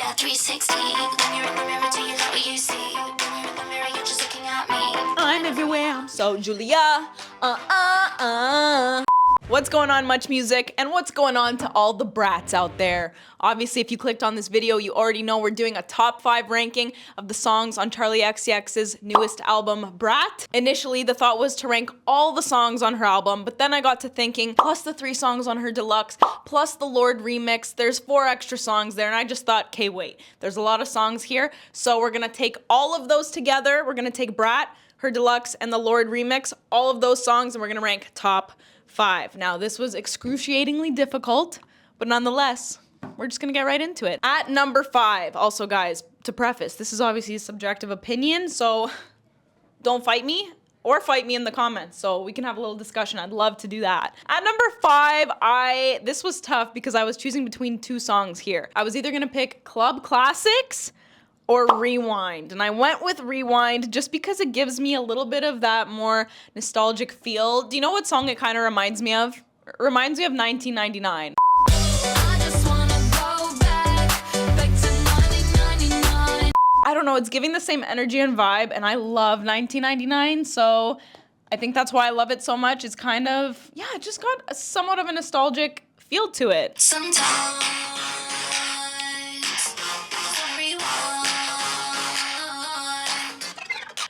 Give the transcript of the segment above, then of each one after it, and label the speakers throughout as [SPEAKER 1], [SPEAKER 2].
[SPEAKER 1] Yeah, 360. When you're in the mirror, do you know what you see? When you're in the mirror, you're just looking at me.
[SPEAKER 2] I'm everywhere, I'm so Julia. What's going on, Much Music? And what's going on to all the brats out there? Obviously, if you clicked on this video, you already know we're doing a top 5 ranking of the songs on Charli Xcx's newest album, Brat. Initially, the thought was to rank all the songs on her album, but then I got to thinking, plus the 3 songs on her deluxe, plus the Lorde remix, there's 4 extra songs there, and I just thought, okay, wait, there's a lot of songs here, so we're gonna take all of those together. We're gonna take Brat, her deluxe, and the Lorde remix, all of those songs, and we're gonna rank top 5. Now, this was excruciatingly difficult, but nonetheless, we're just gonna get right into it. At number 5, also guys, to preface, this is obviously a subjective opinion, so don't fight me or fight me in the comments so we can have a little discussion. I'd love to do that. At number 5, this was tough because I was choosing between 2 songs here. I was either gonna pick Club Classics or Rewind, and I went with Rewind just because it gives me a little bit of that more nostalgic feel. Do you know what song it kind of reminds me of? It reminds me of 1999. I don't know, it's giving the same energy and vibe, and I love 1999, so I think that's why I love it so much. It's kind of, yeah, it just got somewhat of a nostalgic feel to it.
[SPEAKER 1] Sometimes.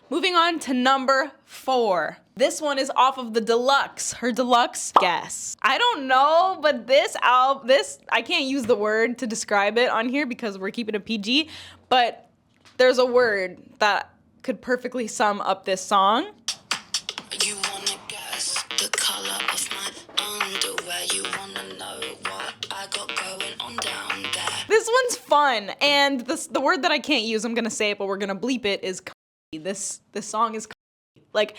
[SPEAKER 2] Moving on to number 4. This one is off of the deluxe, her deluxe guess. I don't know, but this album, I can't use the word to describe it on here because we're keeping it PG, but there's a word that could perfectly sum up this song.
[SPEAKER 1] You wanna guess the color of my underwear? You wanna know what I got going on down there?
[SPEAKER 2] This one's fun, and the word that I can't use, I'm gonna say it, but we're gonna bleep it, is this song is like,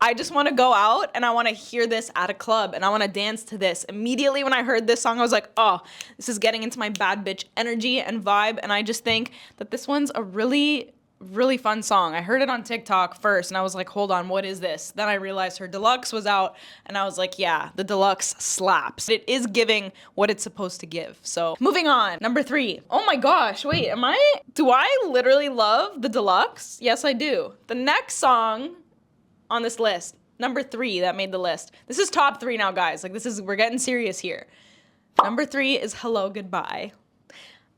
[SPEAKER 2] I just want to go out and I want to hear this at a club and I want to dance to this. Immediately when I heard this song, I was like, oh, this is getting into my bad bitch energy and vibe, and I just think that this one's a really, really fun song. I heard it on TikTok first and I was like, hold on, what is this? Then I realized her deluxe was out and I was like, yeah, the deluxe slaps. It is giving what it's supposed to give. So moving on, number 3. Oh my gosh, wait, do I literally love the deluxe? Yes, I do. The next song on this list, number 3 that made the list. This is top 3 now, guys. Like, we're getting serious here. Number 3 is Hello Goodbye.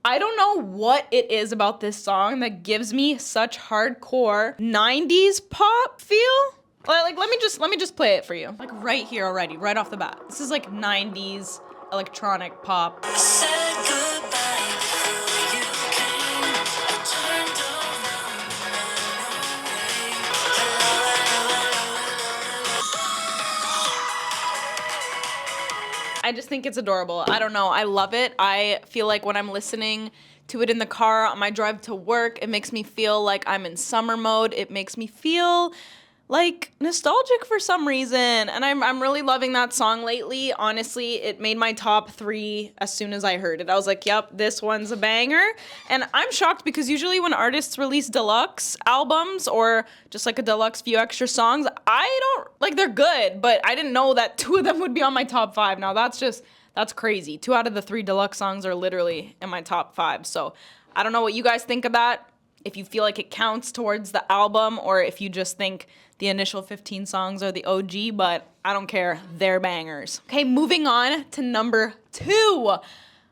[SPEAKER 2] I don't know what it is about this song that gives me such hardcore 90s pop feel. Like, let me just play it for you. Like right here already, right off the bat. This is like 90s electronic pop.
[SPEAKER 1] Said goodbye before you came. I turned around and ran away.
[SPEAKER 2] I just think it's adorable. I don't know. I love it. I feel like when I'm listening to it in the car on my drive to work, it makes me feel like I'm in summer mode. It makes me feel like nostalgic for some reason. And I'm really loving that song lately. Honestly, it made my top 3 as soon as I heard it. I was like, yep, this one's a banger. And I'm shocked because usually when artists release deluxe albums or just like a deluxe few extra songs, they're good, but I didn't know that 2 of them would be on my top 5. Now that's crazy. 2 out of the 3 deluxe songs are literally in my top 5. So I don't know what you guys think of that. If you feel like it counts towards the album or if you just think the initial 15 songs are the OG, but I don't care, they're bangers. Okay, moving on to number 2.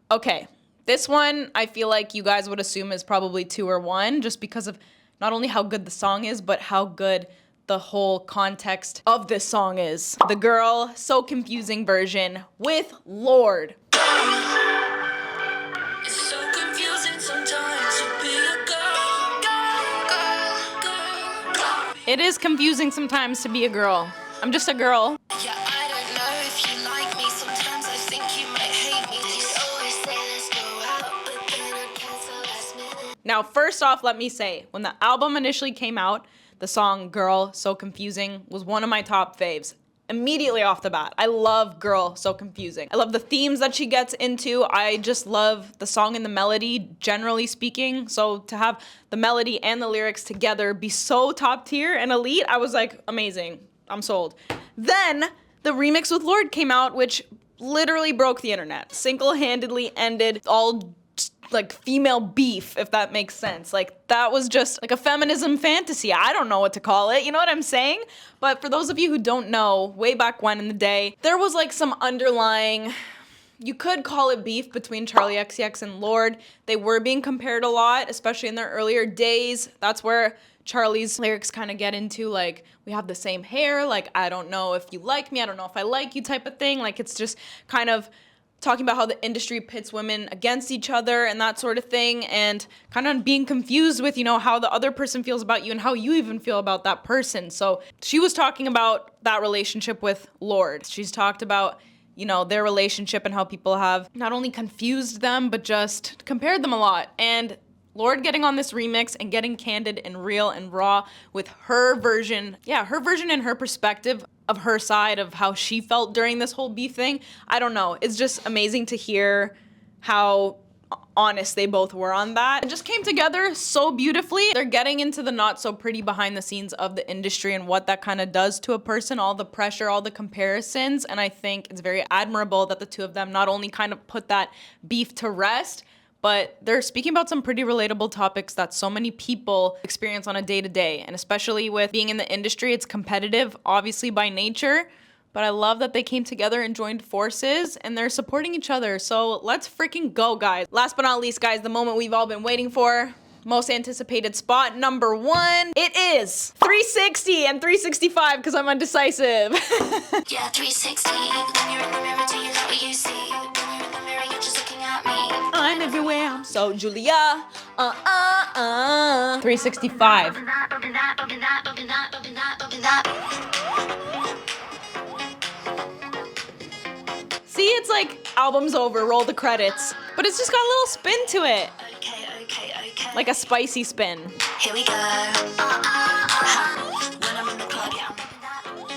[SPEAKER 2] Okay, this one I feel like you guys would assume is probably 2 or 1 just because of not only how good the song is, but how good the whole context of this song is. The Girl So Confusing version with Lorde.
[SPEAKER 1] It's so confusing sometimes to be a girl.
[SPEAKER 2] It is confusing sometimes to be a girl. I'm just a girl.
[SPEAKER 1] Yeah, I don't know if you like me. Sometimes I think you might hate me. You always say let's go out, but then I cancel last minute.
[SPEAKER 2] Now, first off, let me say, when the album initially came out, the song Girl So Confusing was one of my top faves. Immediately off the bat, I love Girl So Confusing. I love the themes that she gets into. I just love the song and the melody, generally speaking. So to have the melody and the lyrics together be so top tier and elite, I was like, amazing. I'm sold. Then the remix with Lorde came out, which literally broke the internet. Single-handedly ended all like female beef, if that makes sense. Like that was just like a feminism fantasy. I don't know what to call it. You know what I'm saying? But for those of you who don't know, way back when in the day, there was like some underlying, you could call it beef between Charli XCX and Lorde. They were being compared a lot, especially in their earlier days. That's where Charli's lyrics kind of get into like, we have the same hair, like I don't know if you like me, I don't know if I like you type of thing. Like it's just kind of talking about how the industry pits women against each other and that sort of thing, and kind of being confused with, you know, how the other person feels about you and how you even feel about that person. So she was talking about that relationship with Lorde. She's talked about, you know, their relationship and how people have not only confused them, but just compared them a lot. And Lorde getting on this remix and getting candid and real and raw with her version, her version and her perspective of her side of how she felt during this whole beef thing. I don't know. It's just amazing to hear how honest they both were on that. It just came together so beautifully. They're getting into the not so pretty behind the scenes of the industry and what that kind of does to a person, all the pressure, all the comparisons. And I think it's very admirable that the two of them not only kind of put that beef to rest, but they're speaking about some pretty relatable topics that so many people experience on a day-to-day. And especially with being in the industry, it's competitive, obviously by nature. But I love that they came together and joined forces and they're supporting each other. So let's freaking go, guys. Last but not least, guys, the moment we've all been waiting for. Most anticipated spot number 1. It is 360 and 365 because I'm undecisive.
[SPEAKER 1] Yeah, 360. When you're in the mirror, do you like what you see? When you're in the mirror, you're just looking at me.
[SPEAKER 2] I'm everywhere. I'm so Julia. 365. See, it's like album's over, roll the credits. But it's just got a little spin to it.
[SPEAKER 1] Okay.
[SPEAKER 2] Like a spicy spin.
[SPEAKER 1] Here we go. When I'm in the club, yeah,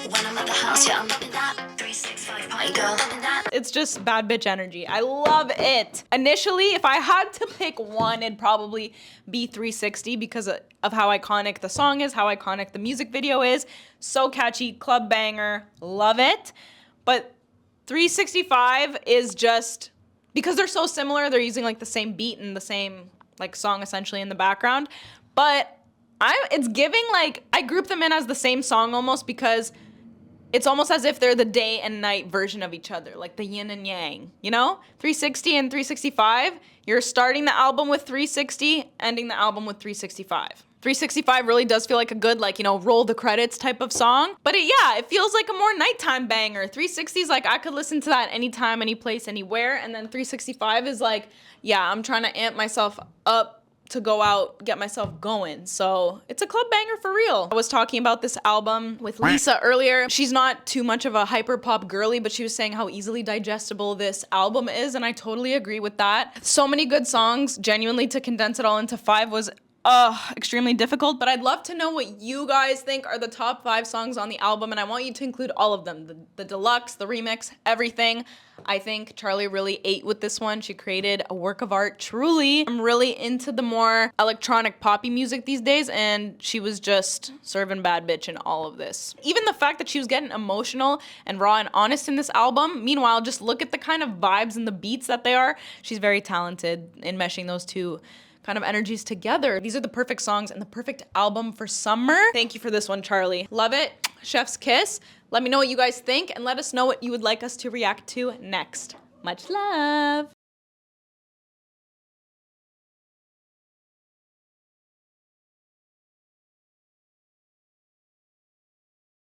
[SPEAKER 1] when I'm at the house, yeah, I'm 365 party girl.
[SPEAKER 2] It's just bad bitch energy. I love it. Initially, if I had to pick one, it'd probably be 360 because of how iconic the song is, how iconic the music video is. So catchy, club banger, love it. But 365 is just, because they're so similar, they're using like the same beat and the same like song essentially in the background. But it's giving like, I group them in as the same song almost because it's almost as if they're the day and night version of each other, like the yin and yang, you know? 360 and 365, you're starting the album with 360, ending the album with 365. 365 really does feel like a good, like, you know, roll the credits type of song. But it feels like a more nighttime banger. 360 is like, I could listen to that anytime, any place, anywhere. And then 365 is like, yeah, I'm trying to amp myself up to go out, get myself going. So it's a club banger for real. I was talking about this album with Lisa earlier. She's not too much of a hyper pop girly, but she was saying how easily digestible this album is. And I totally agree with that. So many good songs. Genuinely, to condense it all into 5 was extremely difficult, but I'd love to know what you guys think are the top 5 songs on the album, and I want you to include all of them, the deluxe, the remix, everything. I think Charli really ate with this one. She created a work of art, truly. I'm really into the more electronic poppy music these days, and she was just serving bad bitch in all of this. Even the fact that she was getting emotional and raw and honest in this album, meanwhile, just look at the kind of vibes and the beats that they are. She's very talented in meshing those two kind of energies together. These are the perfect songs and the perfect album for summer. Thank you for this one, Charli. Love it. Chef's kiss. Let me know what you guys think and let us know what you would like us to react to next. Much love.